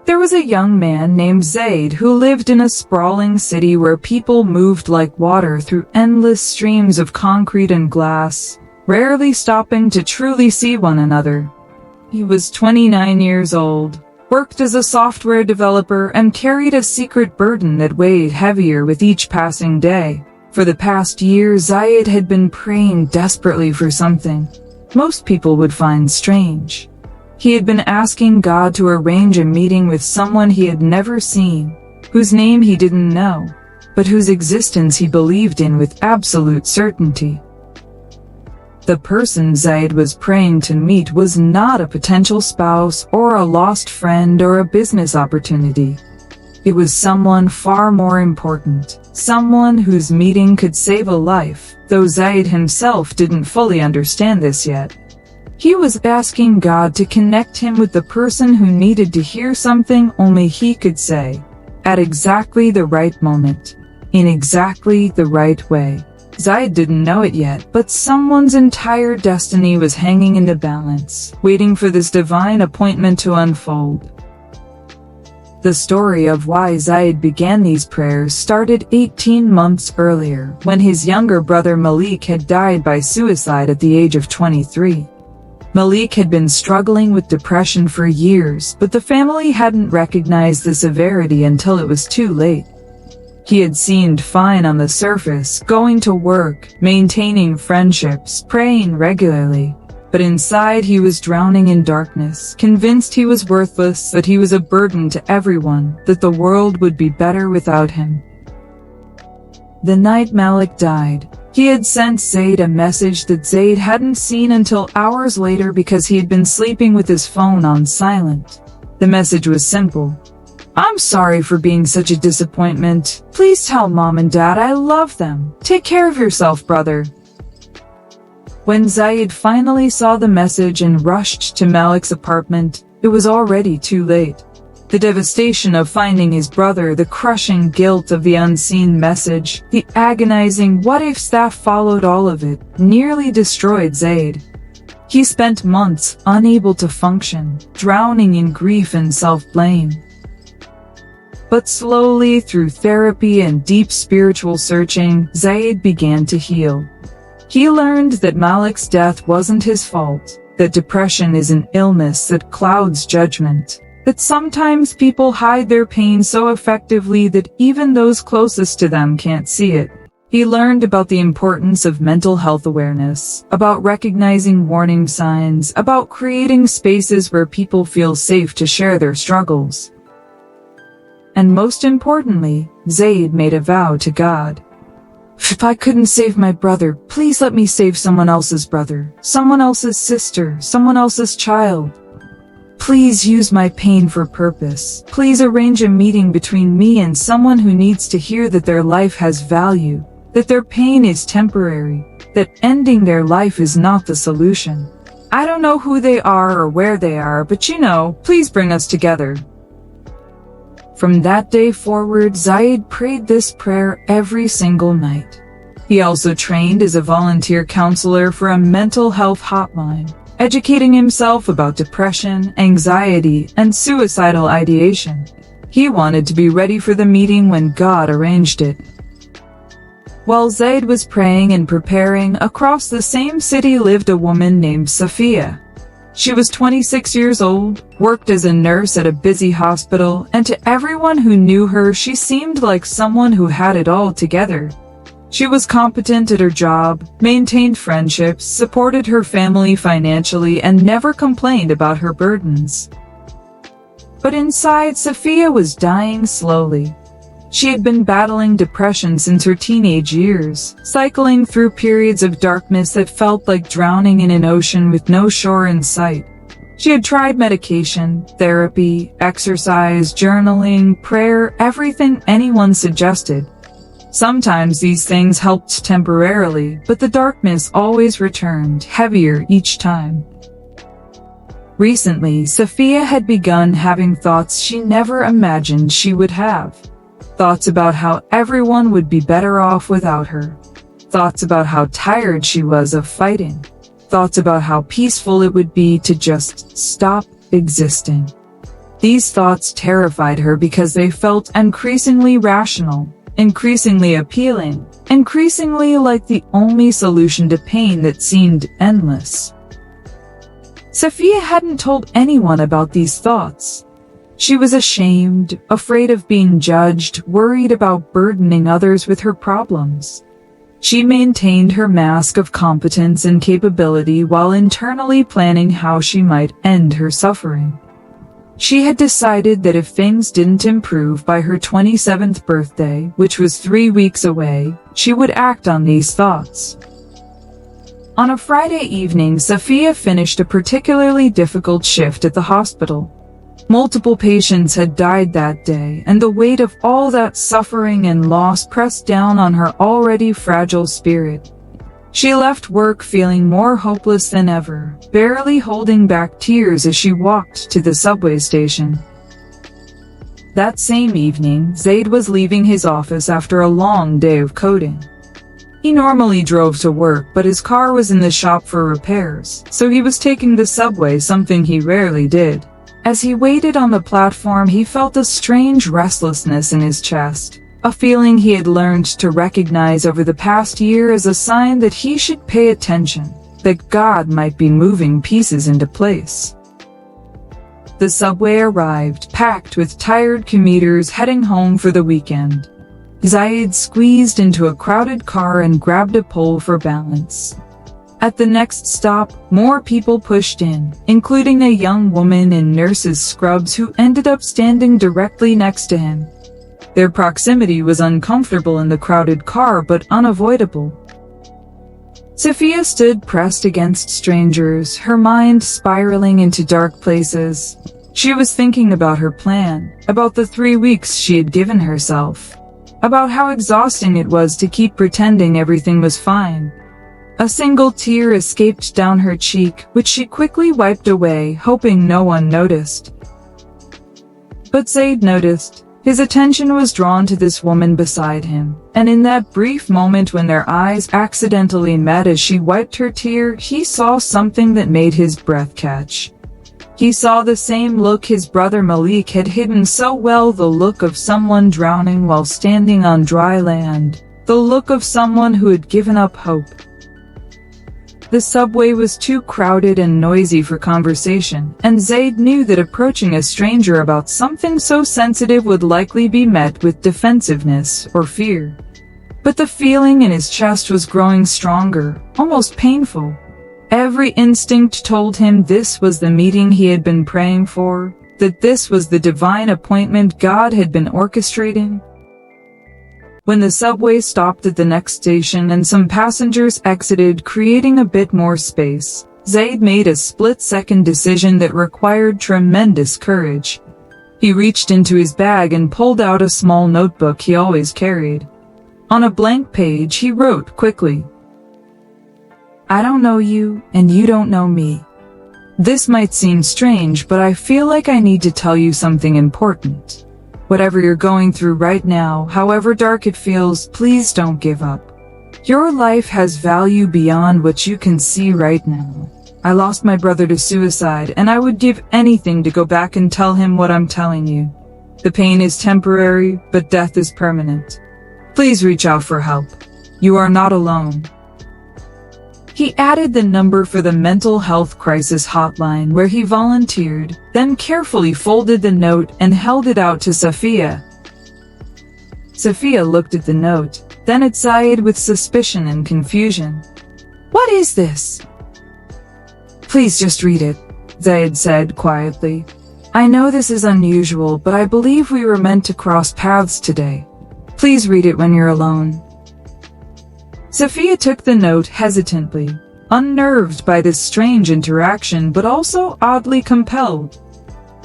There was a young man named Zaid who lived in a sprawling city where people moved like water through endless streams of concrete and glass, rarely stopping to truly see one another. He was 29 years old, worked as a software developer, and carried a secret burden that weighed heavier with each passing day. For the past year, Zaid had been praying desperately for something most people would find strange. He had been asking God to arrange a meeting with someone he had never seen, whose name he didn't know, but whose existence he believed in with absolute certainty. The person Zaid was praying to meet was not a potential spouse or a lost friend or a business opportunity. It was someone far more important, someone whose meeting could save a life, though Zaid himself didn't fully understand this yet. He was asking God to connect him with the person who needed to hear something only he could say, at exactly the right moment, in exactly the right way. Zaid didn't know it yet, but someone's entire destiny was hanging in the balance, waiting for this divine appointment to unfold. The story of why Zaid began these prayers started 18 months earlier, when his younger brother Malik had died by suicide at the age of 23. Malik had been struggling with depression for years, but the family hadn't recognized the severity until it was too late. He had seemed fine on the surface, going to work, maintaining friendships, praying regularly. But inside he was drowning in darkness, convinced he was worthless, that he was a burden to everyone, that the world would be better without him. The night Malik died, he had sent Zaid a message that Zaid hadn't seen until hours later because he had been sleeping with his phone on silent. The message was simple. "I'm sorry for being such a disappointment. Please tell Mom and Dad I love them. Take care of yourself, brother." When Zaid finally saw the message and rushed to Malik's apartment, it was already too late. The devastation of finding his brother, the crushing guilt of the unseen message, the agonizing what-ifs that followed all of it, nearly destroyed Zaid. He spent months unable to function, drowning in grief and self-blame. But slowly, through therapy and deep spiritual searching, Zaid began to heal. He learned that Malik's death wasn't his fault, that depression is an illness that clouds judgment, that sometimes people hide their pain so effectively that even those closest to them can't see it. He learned about the importance of mental health awareness, about recognizing warning signs, about creating spaces where people feel safe to share their struggles. And most importantly, Zaid made a vow to God. "If I couldn't save my brother, please let me save someone else's brother, someone else's sister, someone else's child. Please use my pain for purpose. Please arrange a meeting between me and someone who needs to hear that their life has value, that their pain is temporary, that ending their life is not the solution. I don't know who they are or where they are, but please bring us together." From that day forward, Zaid prayed this prayer every single night. He also trained as a volunteer counselor for a mental health hotline, educating himself about depression, anxiety, and suicidal ideation. He wanted to be ready for the meeting when God arranged it. While Zaid was praying and preparing, across the same city lived a woman named Safiya. She was 26 years old, worked as a nurse at a busy hospital, and to everyone who knew her, she seemed like someone who had it all together. She was competent at her job, maintained friendships, supported her family financially, and never complained about her burdens. But inside, Safiya was dying slowly. She had been battling depression since her teenage years, cycling through periods of darkness that felt like drowning in an ocean with no shore in sight. She had tried medication, therapy, exercise, journaling, prayer, everything anyone suggested. Sometimes these things helped temporarily, but the darkness always returned, heavier each time. Recently, Safiya had begun having thoughts she never imagined she would have. Thoughts about how everyone would be better off without her. Thoughts about how tired she was of fighting. Thoughts about how peaceful it would be to just stop existing. These thoughts terrified her because they felt increasingly rational, increasingly appealing, increasingly like the only solution to pain that seemed endless. Sophia hadn't told anyone about these thoughts. She was ashamed, afraid of being judged, worried about burdening others with her problems. She maintained her mask of competence and capability while internally planning how she might end her suffering. She had decided that if things didn't improve by her 27th birthday, which was 3 weeks away, she would act on these thoughts. On a Friday evening, Sophia finished a particularly difficult shift at the hospital. Multiple patients had died that day, and the weight of all that suffering and loss pressed down on her already fragile spirit. She left work feeling more hopeless than ever, barely holding back tears as she walked to the subway station. That same evening, Zaid was leaving his office after a long day of coding. He normally drove to work, but his car was in the shop for repairs, so he was taking the subway, something he rarely did. As he waited on the platform, he felt a strange restlessness in his chest, a feeling he had learned to recognize over the past year as a sign that he should pay attention, that God might be moving pieces into place. The subway arrived, packed with tired commuters heading home for the weekend. Zaid squeezed into a crowded car and grabbed a pole for balance. At the next stop, more people pushed in, including a young woman in nurse's scrubs who ended up standing directly next to him. Their proximity was uncomfortable in the crowded car, but unavoidable. Sophia stood pressed against strangers, her mind spiraling into dark places. She was thinking about her plan, about the 3 weeks she had given herself, about how exhausting it was to keep pretending everything was fine. A single tear escaped down her cheek, which she quickly wiped away, hoping no one noticed. But Zaid noticed. His attention was drawn to this woman beside him, and in that brief moment when their eyes accidentally met as she wiped her tear, he saw something that made his breath catch. He saw the same look his brother Malik had hidden so well, the look of someone drowning while standing on dry land, the look of someone who had given up hope. The subway was too crowded and noisy for conversation, and Zaid knew that approaching a stranger about something so sensitive would likely be met with defensiveness or fear. But the feeling in his chest was growing stronger, almost painful. Every instinct told him this was the meeting he had been praying for, that this was the divine appointment God had been orchestrating. When the subway stopped at the next station and some passengers exited, creating a bit more space, Zaid made a split-second decision that required tremendous courage. He reached into his bag and pulled out a small notebook he always carried. On a blank page, he wrote quickly, "I don't know you, and you don't know me. This might seem strange, but I feel like I need to tell you something important. Whatever you're going through right now, however dark it feels, please don't give up. Your life has value beyond what you can see right now. I lost my brother to suicide, and I would give anything to go back and tell him what I'm telling you. The pain is temporary, but death is permanent. Please reach out for help. You are not alone." He added the number for the mental health crisis hotline where he volunteered, then carefully folded the note and held it out to Sophia. Sophia looked at the note, then at Zaid with suspicion and confusion. "What is this?" "Please just read it," Zaid said quietly. "I know this is unusual, but I believe we were meant to cross paths today. Please read it when you're alone." Sophia took the note hesitantly, unnerved by this strange interaction but also oddly compelled.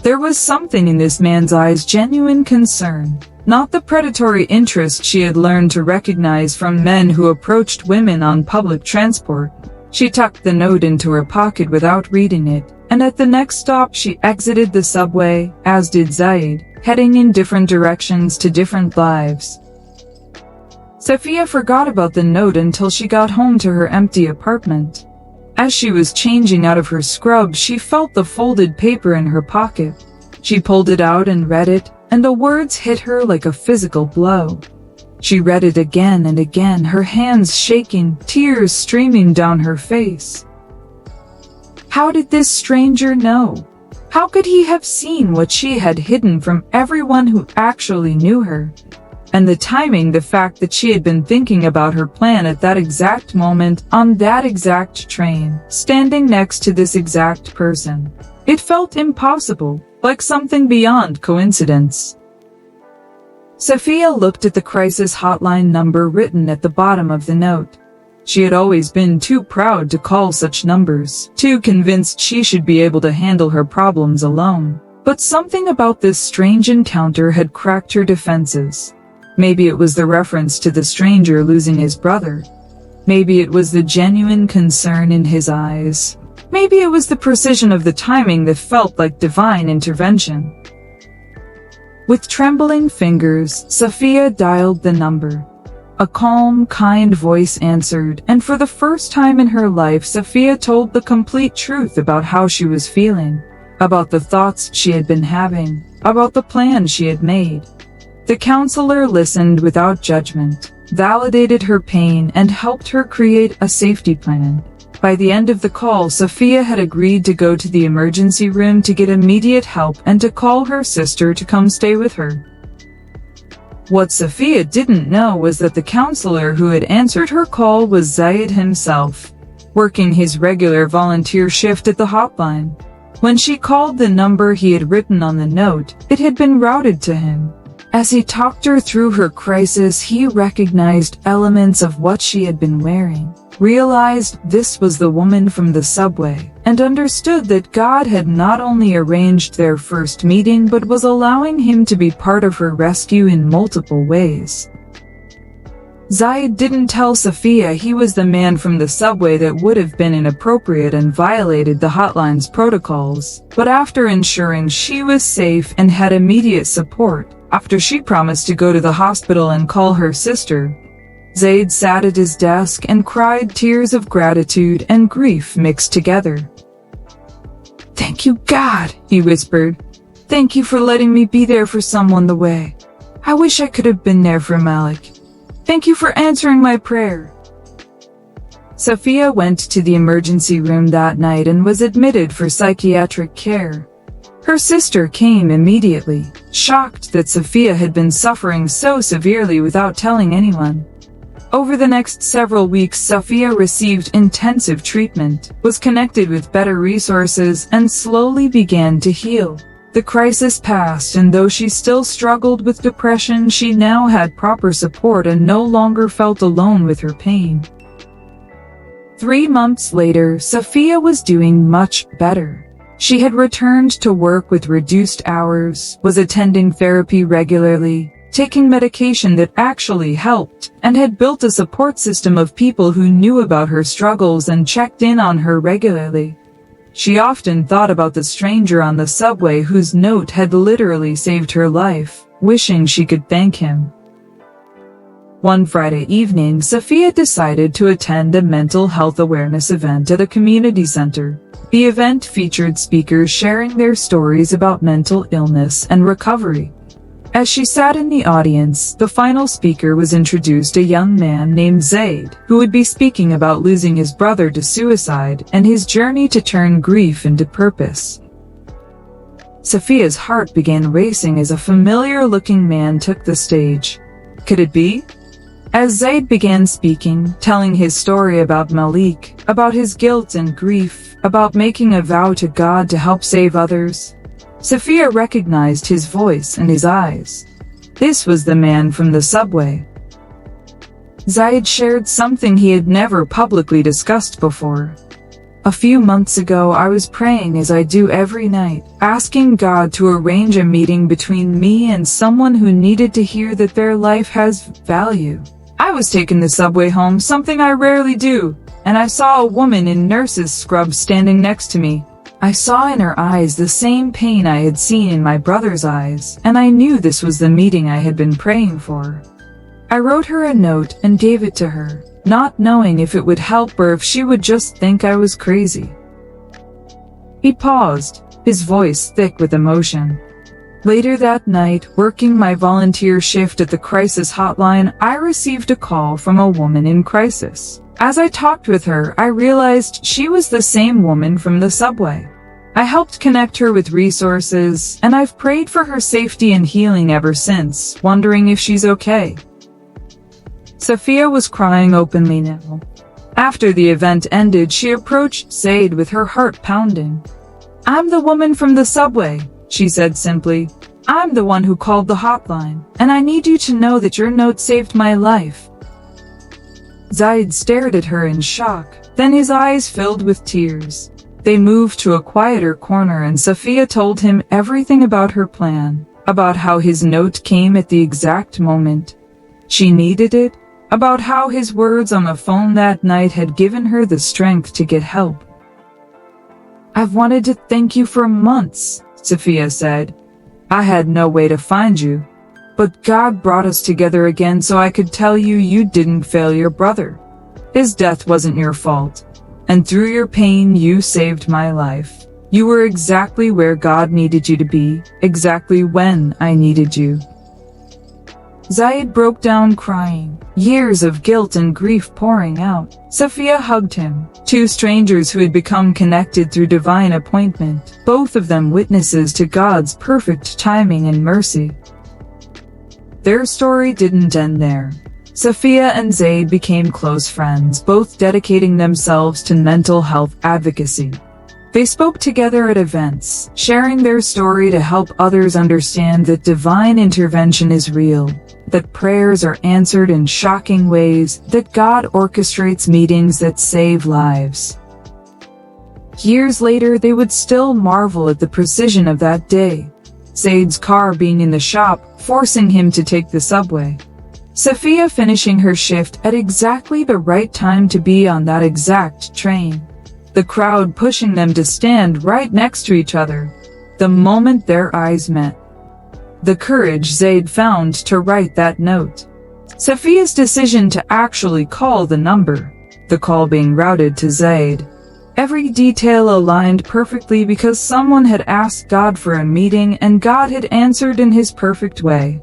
There was something in this man's eyes, genuine concern, not the predatory interest she had learned to recognize from men who approached women on public transport. She tucked the note into her pocket without reading it, and at the next stop she exited the subway, as did Zaid, heading in different directions to different lives. Sophia forgot about the note until she got home to her empty apartment. As she was changing out of her scrub, she felt the folded paper in her pocket. She pulled it out and read it, and the words hit her like a physical blow. She read it again and again, her hands shaking, tears streaming down her face. How did this stranger know? How could he have seen what she had hidden from everyone who actually knew her? And the timing, the fact that she had been thinking about her plan at that exact moment, on that exact train, standing next to this exact person. It felt impossible, like something beyond coincidence. Sophia looked at the crisis hotline number written at the bottom of the note. She had always been too proud to call such numbers, too convinced she should be able to handle her problems alone. But something about this strange encounter had cracked her defenses. Maybe it was the reference to the stranger losing his brother. Maybe it was the genuine concern in his eyes. Maybe it was the precision of the timing that felt like divine intervention. With trembling fingers, Sophia dialed the number. A calm, kind voice answered, and for the first time in her life, Sophia told the complete truth about how she was feeling, about the thoughts she had been having, about the plan she had made. The counselor listened without judgment, validated her pain, and helped her create a safety plan. By the end of the call, Sophia had agreed to go to the emergency room to get immediate help and to call her sister to come stay with her. What Sophia didn't know was that the counselor who had answered her call was Zaid himself, working his regular volunteer shift at the hotline. When she called the number he had written on the note, it had been routed to him. As he talked her through her crisis, he recognized elements of what she had been wearing, realized this was the woman from the subway, and understood that God had not only arranged their first meeting but was allowing him to be part of her rescue in multiple ways. Zaid didn't tell Sophia he was the man from the subway that would have been inappropriate and violated the hotline's protocols, but after ensuring she was safe and had immediate support, after she promised to go to the hospital and call her sister, Zaid sat at his desk and cried tears of gratitude and grief mixed together. "Thank you, God," he whispered. "Thank you for letting me be there for someone the way. I wish I could have been there for Malik. Thank you for answering my prayer." Sophia went to the emergency room that night and was admitted for psychiatric care. Her sister came immediately, shocked that Sophia had been suffering so severely without telling anyone. Over the next several weeks, Sophia received intensive treatment, was connected with better resources, and slowly began to heal. The crisis passed, and though she still struggled with depression, she now had proper support and no longer felt alone with her pain. 3 months later, Sophia was doing much better. She had returned to work with reduced hours, was attending therapy regularly, taking medication that actually helped, and had built a support system of people who knew about her struggles and checked in on her regularly. She often thought about the stranger on the subway whose note had literally saved her life, wishing she could thank him. One Friday evening, Sophia decided to attend a mental health awareness event at a community center. The event featured speakers sharing their stories about mental illness and recovery. As she sat in the audience, the final speaker was introduced, a young man named Zaid, who would be speaking about losing his brother to suicide and his journey to turn grief into purpose. Sophia's heart began racing as a familiar-looking man took the stage. Could it be? As Zaid began speaking, telling his story about Malik, about his guilt and grief, about making a vow to God to help save others, Sophia recognized his voice and his eyes. This was the man from the subway. Zaid shared something he had never publicly discussed before. "A few months ago, I was praying as I do every night, asking God to arrange a meeting between me and someone who needed to hear that their life has value. I was taking the subway home, something I rarely do, and I saw a woman in nurse's scrubs standing next to me. I saw in her eyes the same pain I had seen in my brother's eyes, and I knew this was the meeting I had been praying for. I wrote her a note and gave it to her, not knowing if it would help or if she would just think I was crazy." He paused, his voice thick with emotion. Later that night, working my volunteer shift at the crisis hotline, I received a call from a woman in crisis. As I talked with her, I realized she was the same woman from the subway. I helped connect her with resources, and I've prayed for her safety and healing ever since, wondering if she's okay. Sophia was crying openly now. After the event ended, she approached Zaid with her heart pounding. "I'm the woman from the subway," she said simply. "I'm the one who called the hotline, and I need you to know that your note saved my life." Zaid stared at her in shock, then his eyes filled with tears. They moved to a quieter corner and Sophia told him everything about her plan, about how his note came at the exact moment she needed it, about how his words on the phone that night had given her the strength to get help. "I've wanted to thank you for months," Sophia said. "I had no way to find you. But God brought us together again so I could tell you you didn't fail your brother. His death wasn't your fault. And through your pain you saved my life. You were exactly where God needed you to be, exactly when I needed you." Zaid broke down crying, years of guilt and grief pouring out. Sophia hugged him, two strangers who had become connected through divine appointment, both of them witnesses to God's perfect timing and mercy. Their story didn't end there. Sophia and Zaid became close friends, both dedicating themselves to mental health advocacy. They spoke together at events, sharing their story to help others understand that divine intervention is real, that prayers are answered in shocking ways, that God orchestrates meetings that save lives. Years later, they would still marvel at the precision of that day. Zaid's car being in the shop, forcing him to take the subway. Sophia finishing her shift at exactly the right time to be on that exact train. The crowd pushing them to stand right next to each other, the moment their eyes met. The courage Zaid found to write that note. Sophia's decision to actually call the number, the call being routed to Zaid. Every detail aligned perfectly because someone had asked God for a meeting and God had answered in his perfect way.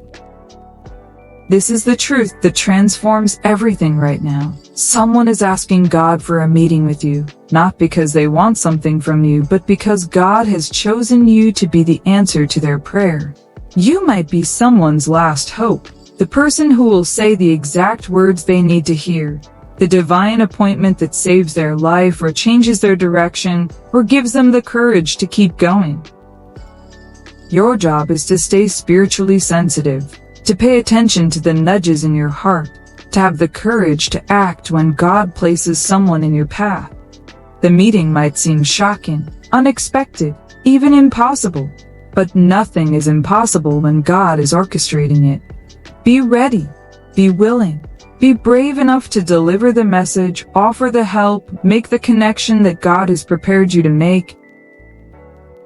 This is the truth that transforms everything right now. Someone is asking God for a meeting with you, not because they want something from you, but because God has chosen you to be the answer to their prayer. You might be someone's last hope, the person who will say the exact words they need to hear, the divine appointment that saves their life or changes their direction or gives them the courage to keep going. Your job is to stay spiritually sensitive, to pay attention to the nudges in your heart, to have the courage to act when God places someone in your path. The meeting might seem shocking, unexpected, even impossible, but nothing is impossible when God is orchestrating it. Be ready, be willing, be brave enough to deliver the message, offer the help, make the connection that God has prepared you to make.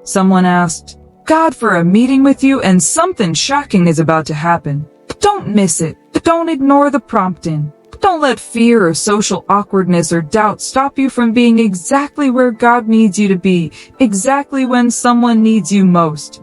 Someone asked God for a meeting with you and something shocking is about to happen. Don't miss it. Don't ignore the prompting. Don't let fear or social awkwardness or doubt stop you from being exactly where God needs you to be, exactly when someone needs you most.